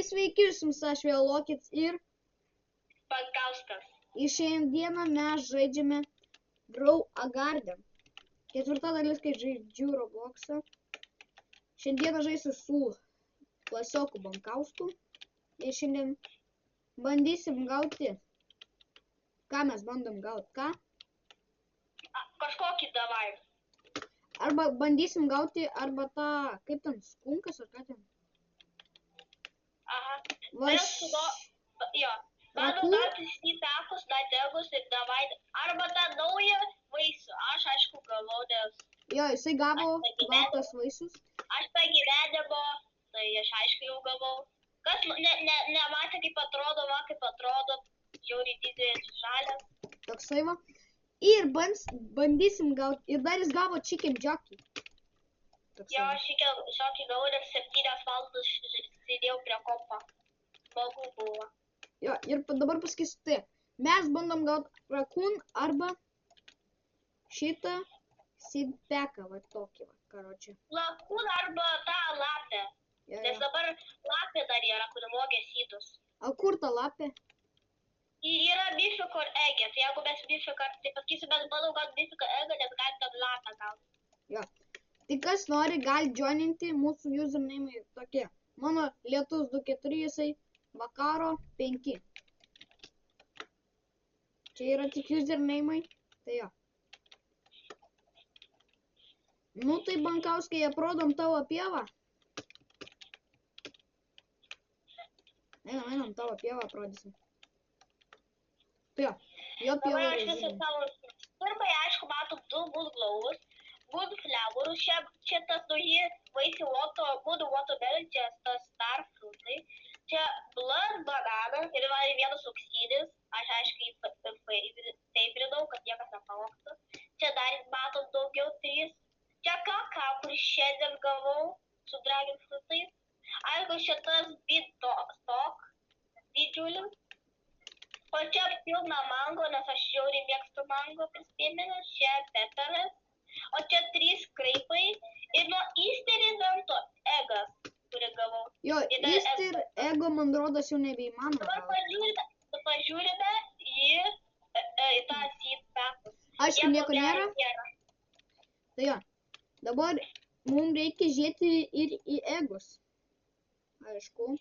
sveiki, jūs aš Vėlokits ir Bankauskas. Ir šiandieną mes žaidžiame Grow a Garden. Ketvirta dalis, kai žaidžiu Robloxą. Šiandieną žaisiu su klasioku Bankausku. Ir šiandien bandysim gauti. Ką mes bandom gauti? Ką? Kažkokį davai. Arba bandysim gauti, arba tą, kaip ten, skunkas ar ką ten? Aha. Vaš... Jo. Bandau gauti snypekus, dategus ir davai. Arba tą naują vaisių. Aš aišku gavau, nes... Jo, jisai gavo baltas vaisius. Aš tą gyvenimo, tai aš aišku jau gavau. Kas nematė, kaip atrodo, va, kaip atrodo. Žiauriai didelis žalias. Toksai va. Ir bandysim gauti. Ir dar jis gavo chicken jockey. Jo, chicken jockey gavau, nes 7 valandas sėdėjau prie kompo. Smagu buvo. Jo, ir dabar pasakysiu tai. Mes bandom gauti raccoon arba šitą seedpacką, va tokį va, karočią. Raccoon arba tą lapę. Jo, nes dabar lapė dar yra, kuri mokė seedus. O kur ta lapė? Yra Mythical Egg, tai jeigu mes Mythical, tai pasakysiu, mes bandau gauti Mythical Egg, nes galim tam lapę gauti. Jo. Tai kas nori, gali joininti mūsų username tokie. Mano lietus 24, jisai vakaro 5. Čia yra tik username, tai jo. Nu tai Bankauskai, aprodom tavo pievą. Einam, tavo pievą aprodysim. Tai jo pievą režimą. Pirmai, aišku, matom 2 moonglowus, moonflowerus, čia tas nauji vaisiai watermelon, čia tas starfruitai, čia blood banana ir vienas auksinis, aš aišku favorintau, kad niekas nepavogtų. Čia dar matom daugiau 3. Čia kakao, kurį šiandien gavau su dragon fruitais. Aišku, šitas beanstalk didžiulis. O čia pilna mango, nes aš žiauriai mėgstu mango prispėmenis. Čia pepperas. O čia 3 kreipai. Ir nuo Easter evento eggas, kurį gavau. Jo, Easter ego, man rodos, jau nebeįmanoma. Dabar pažiūrime į tą seedpackus. Aišku, nieko nėra. Tai jo, dabar mums reikia žiūrėti ir į egus. Aišku.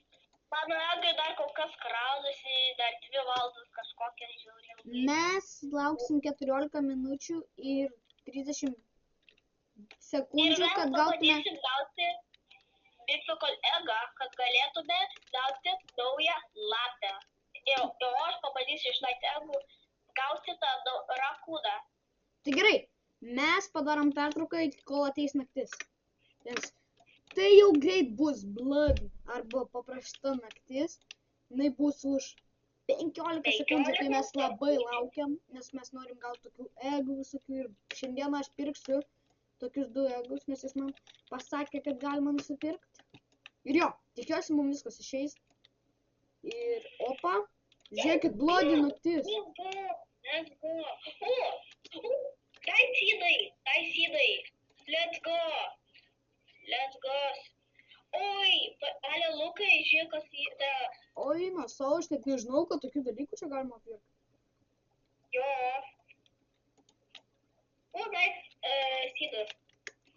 Mano egai dar kol kas kraunasi, dar 2 valandas kažkokia žiauriai. Mes lauksim 14 minučių ir 30 sekundžių, kad gautume... Ir mes pabandysim gauti Mythical Eggą, kad galėtume gauti naują lapę. Ir aš pabandysiu iš tais eggų gauti tą raccoon'ą. Tai gerai, mes padarom pertrauką, kol ateis naktis. Nes tai jau greit bus blood arba paprasta naktis. Jinai bus už 15 sekundžių, tai mes labai laukiam, nes mes norim gauti tokių egų visokių. Ir šiandieną aš pirksiu tokius 2 egus, nes jis man pasakė, kad galima nusipirkti. Ir jo, tikiuosi mums viskas išeis. Ir opa, žiūrėkit, bloody naktis. Let's go. Tai sydai. Let's go. Oi, ale Lukai, žiūrėk, kas yra. Oi, na savo, aš net nežinau, kad tokių dalykų čia galima pirkti. Jo. O, sydas.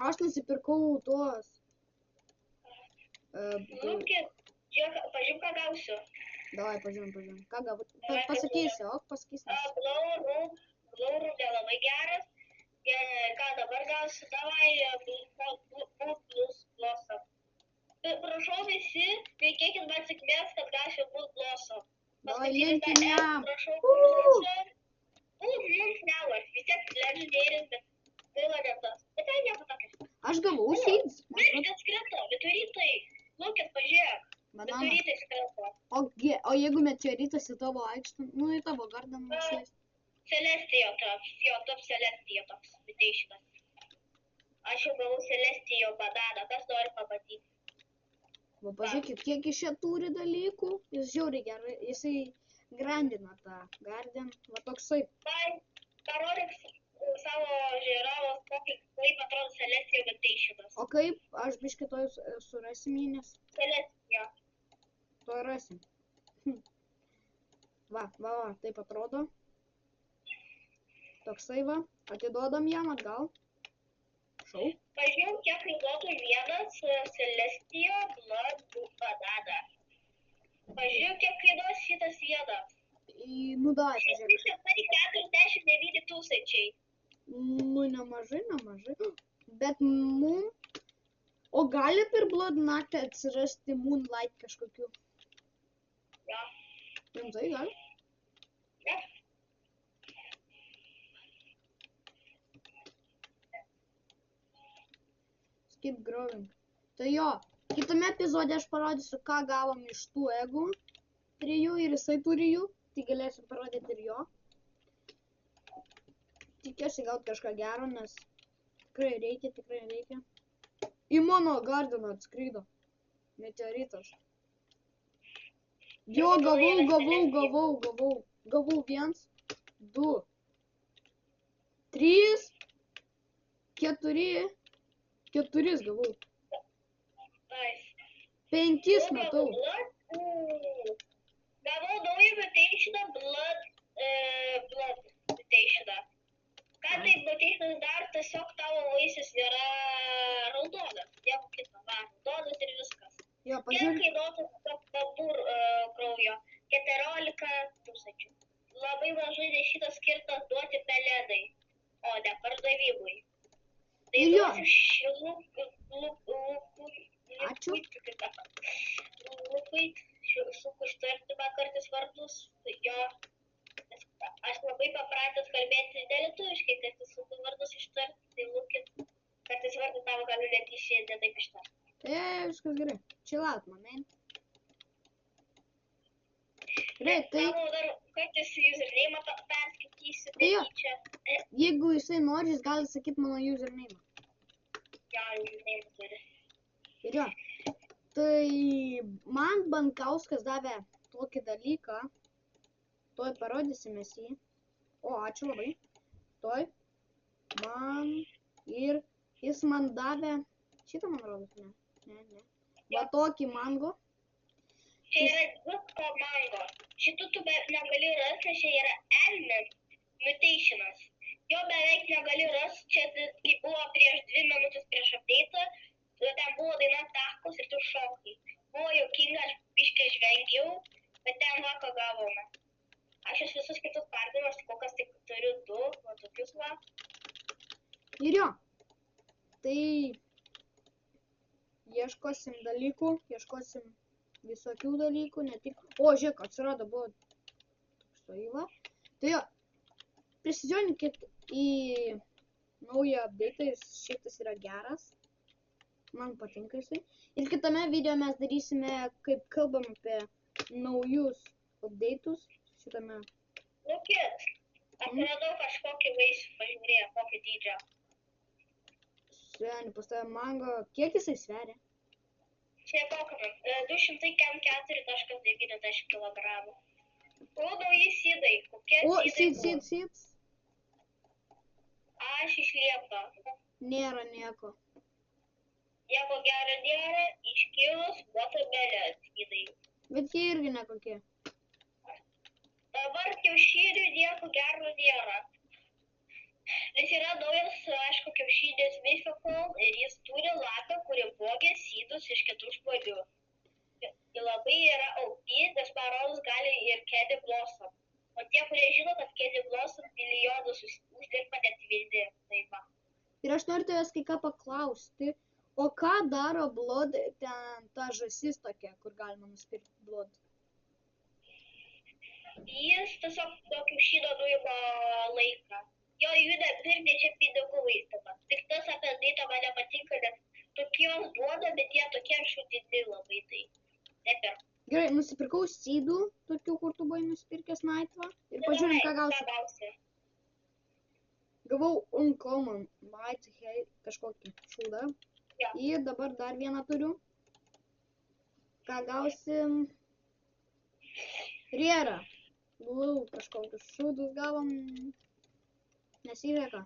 Aš nusipirkau tuos. Lukai, žiūrėk, pažiūrėk, ką gausiu. Davai, pažiūrėm. Ką gavau? Pasakysi, o pasakysi. Glow room nelabai geras. Ką dabar gausiu, davai plus blossom. Prašau visi, reikėkit man sėkmės, kad gausiu plus blossom. Davai, linkim jam. Prašau blossom. Moonflower, vis tiek legendėris, bet gaila ne tas. Bet tai nieko tokio. Aš gavau seeds. Virškas skrenta, meteoritai. Lūkit, pažiūrėk. Meteoritai skrenta. O jeigu meteoritas į tavo aikštę, nu į tavo gardeną išleis? Celestija taps Celestija toks viteiškas. Aš jau gavau Celestijo bananą, kas nori pamatyti. Va, pažiūrėkit, kiek iš čia turi dalykų. Jis žiauriai gerai, jisai grandina tą garden, va toksai. Parodyk savo žiūrovos, kaip atrodo Celestijo viteiškas. O kaip, aš biškį to surasim jį, nes... Celestija. to rasim. Va, taip atrodo. Toksai va, atiduodam jam atgal. Šau. Pažiūrėjau, kiek kainuotų vienas Celestio Blood banana. Pažiūrėjau, kiek kainuos šitas vienas. Nu davai, pažiūrėk. 649 tūkstančiai. Nu, nemažai. Bet mum... O gali per Blood naktį atsirasti Moonlight kažkokių? Ja. Rimtai gali? Ja. Skip growing. Tai jo, kitame epizode aš parodysiu, ką gavom iš tų egų 3 ir jisai turi jų. Tai galėsiu parodyti ir jo. Tikiuosi gauti kažką gero, nes tikrai reikia. Į mano gardiną atskrydo meteoritas. Jo, gavau. Gavau 1, 2, 3, 4 gavau. 5 matau. Gavau naują mutationą Blood mutationą. Ką tai mutationas dar, tiesiog tavo vaisius yra raudonas. Nieko kito, va, raudonas ir viskas. Jo, Kiek pažiūrėk. kainuotų bambur kraujo? 14 tūkstančių. Labai mažai, nes šitas skirtas duoti pelenai, o ne pardavimui. Tai Ir jo. duosiu šilų Ačiū. Lukui, sunku ištarti man kartais vardus, jo. Aš labai papratęs kalbėti nelietuviškai, kartais sunku vardus ištarti, tai Lukit, kartais vardų tavo galiu net išėdė taip ištarti. Viskas gerai. Chill out, man. Gerai, tai Tavo dar kartais username perskaitysiu, Tai jo. tai čia. jeigu jisai nori, jis gali sakyti mano username. Jo, username turi. Ir jo. Tai man Bankauskas davė tokį dalyką. Tuoj parodysime jį. O, ačiū labai. Tuoj. Man ir jis man davė... Šitą man rodos, ne. Va tokį mango. Čia yra visko mango. Šitų tu negali rasti, nes čia yra element mutationas. Jo beveik negali rasti, čia kai buvo prieš 2 minutės prieš update'ą, ten buvo daina Takos ir tu šokai. Buvo juokinga, aš biškai žvengiau, bet ten va ką gavome. Aš jūs visus kitus pardavimus, kol kas tik turiu 2, va tokius va. Ir jo. Tai ieškosim dalykų, ieškosim visokių dalykų, ne tik... O, žiūrėk, atsirado, buvo toksai va. Tai jo, prisižiūrėkit į naują update'ą, šitas yra geras. Man patinka jisai. Ir kitame video mes darysime, kaip kalbam apie naujus update'us. Šitame... Lukit, atradau kažkokį vaisių, pažiūrėjau, kokį dydžio. Seniai, pas tave mango. Kiek jisai sveria? Čia kokiam, 204.90 kg. O, nauji sydai, kokie O, sydai? seeds. Aš išliepta. Nėra nieko. Nieko gero nėra, iškilus watermelon sydai. Bet jie irgi nekokie. Dabar kiaušinių nieko gero nėra. Nes yra naujas, aišku, kiaušinis Mythical ir jis turi lapę, kuri vogia sydus iš kitų žmonių. Ir labai yra OP, nes parodos gali ir Candy Blossom. O tie, kurie žino, kad Candy Blossom milijonus uždirba net vieni. Tai va. Ir aš noriu tavęs kai ką paklausti. O ką daro Blood, ten ta žąsis tokia, kur galima nusipirkti Blood? Jis tiesiog nuo kiaušino nuima laiką. Jo jų nepirkti čia pinigų vaistama. Tik tas apie daitą man nepatinka, nes tokios duoda, bet jie tokie šudini labai tai. Nepirk. Gerai, nusipirkau seedų, tokių, kur tu buvai nusipirkęs Night'ą. Ir pažiūrim, ką gausiu. Gavau Uncommon, Might, Hey, kažkokį šūdą. Jo. Ir dabar dar vieną turiu. Ką gausim? Riera. Kažkokius šūdus gavom. Nesiveka.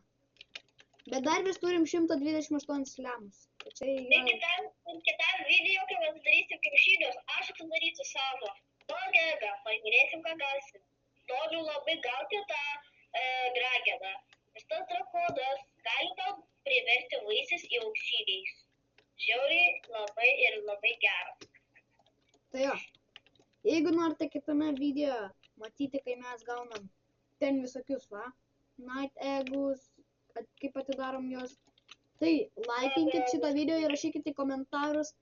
Bet dar vis turim 128 slemus. Čia Tai yra... kitam video, kai mes darysim kiaušinius, aš atidarysiu savo. Noriu, pažiūrėsim, ką galsim. Noriu labai gauti tą drageną. Nes tas drakonas gali tau priversti vaisius į auksiniais. Žiauriai labai ir labai geras. Tai jo. Jeigu norite kitame video matyti, kai mes gaunam ten visokius, va, night eggus, kaip atidarom juos, tai laikinkit šitą video ir rašykit į komentarus,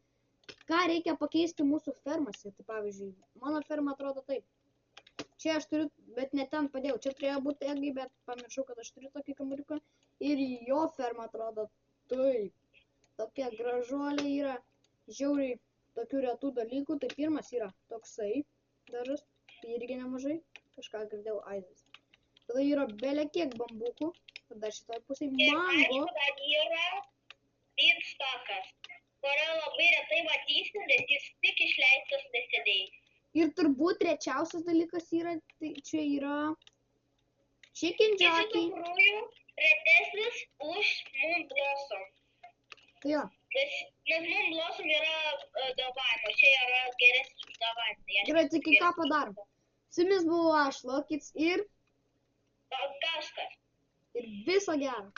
ką reikia pakeisti mūsų fermose. Tai pavyzdžiui, mano ferma atrodo taip. Čia aš turiu, bet ne ten padėjau. Čia turėjo būti egai, bet pamiršau, kad aš turiu tokį kamuriuką. Ir jo ferma atrodo taip. Tokia gražuolė yra. Žiauriai tokių retų dalykų. Tai pirmas yra toksai dažas. Tai irgi nemažai. Kažką girdėjau aizas. Tada yra belė kiek bambukų. Tada šitoj pusėj mango. Ir aišku, yra beanstakas, kurio labai retai matysim, nes jis tik išleistas neseniai. Ir turbūt rečiausias dalykas yra, tai čia yra chicken Jis iš jockey. tikrųjų retesnis už Moon Blossom. Tai jo. Nes Moon Blossom yra davaimo, čia yra geresnis už davaimą. Gerai, tai ką padarom? Su jumis buvo aš, Lokits ir Gaskas. viso gero.